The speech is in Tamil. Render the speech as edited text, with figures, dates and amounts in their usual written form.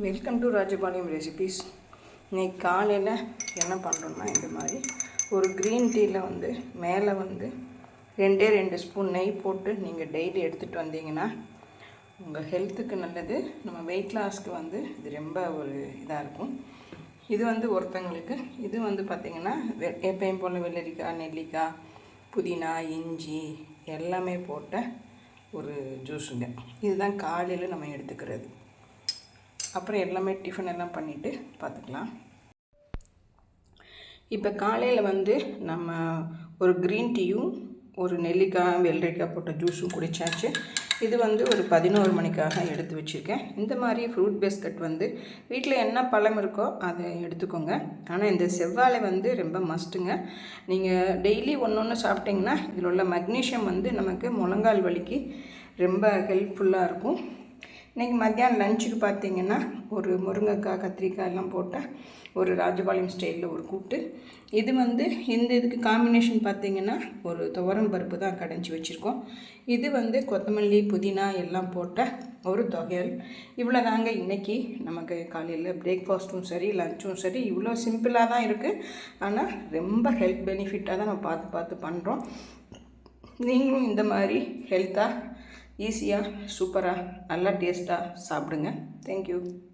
Welcome to Rajapalayam recipes. இன்றைக்கி காலையில் என்ன பண்ணுறோன்னா, இந்த மாதிரி ஒரு க்ரீன் டீயில் மேலே 2 ஸ்பூன் நெய் போட்டு நீங்கள் டெய்லி எடுத்துகிட்டு வந்தீங்கன்னா உங்கள் ஹெல்த்துக்கு நல்லது. நம்ம வெயிட் லாஸ்க்கு இது ரொம்ப ஒரு இதாக இருக்கும். இது ஒருத்தங்களுக்கு இது பார்த்திங்கன்னா எப்பயும் போல் வெள்ளரிக்காய், நெல்லிக்காய், புதினா, இஞ்சி எல்லாமே போட்ட ஒரு ஜூஸுங்க. இதுதான் காலையில் நம்ம எடுத்துக்கிறது. அப்புறம் எல்லாமே டிஃபன் எல்லாம் பண்ணிவிட்டு பார்த்துக்கலாம். இப்போ காலையில் நம்ம ஒரு க்ரீன் டீயும் ஒரு நெல்லிக்காய், வெள்ளரிக்காய் போட்ட ஜூஸும் குடித்தாச்சு. இது ஒரு 11 மணிக்காக எடுத்து வச்சுருக்கேன். இந்த மாதிரி ஃப்ரூட் பிஸ்கட் வீட்டில் என்ன பழம் இருக்கோ அதை எடுத்துக்கோங்க. ஆனால் இந்த செவ்வாழை ரொம்ப மஸ்ட்டுங்க. நீங்கள் டெய்லி ஒன்று சாப்பிட்டிங்கன்னா இதில் உள்ள மக்னீஷியம் நமக்கு முழங்கால் வலிக்கு ரொம்ப ஹெல்ப்ஃபுல்லாக இருக்கும். இன்றைக்கி மத்தியானம் லஞ்சுக்கு பார்த்திங்கன்னா ஒரு முருங்கைக்காய், கத்திரிக்காய் எல்லாம் போட்ட ஒரு ராஜபாளையம் ஸ்டைலில் ஒரு கூட்டு. இது இந்த இதுக்கு காம்பினேஷன் பார்த்திங்கன்னா ஒரு துவரம் பருப்பு தான் கடைஞ்சி வச்சுருக்கோம். இது கொத்தமல்லி, புதினா எல்லாம் போட்ட ஒரு தொகையல். இவ்வளோ தாங்க இன்றைக்கி நமக்கு காலையில் பிரேக்ஃபாஸ்ட்டும் சரி, லஞ்சும் சரி. இவ்வளோ சிம்பிளாக தான் இருக்குது, ஆனால் ரொம்ப ஹெல்த் பெனிஃபிட்டாக தான் நம்ம பார்த்து பண்ணுறோம். நீங்களும் இந்த மாதிரி ஹெல்த்தாக, ஈஸியாக, சூப்பராக, நல்லா டேஸ்ட்டாக சாப்பிடுங்க. தேங்க்யூ.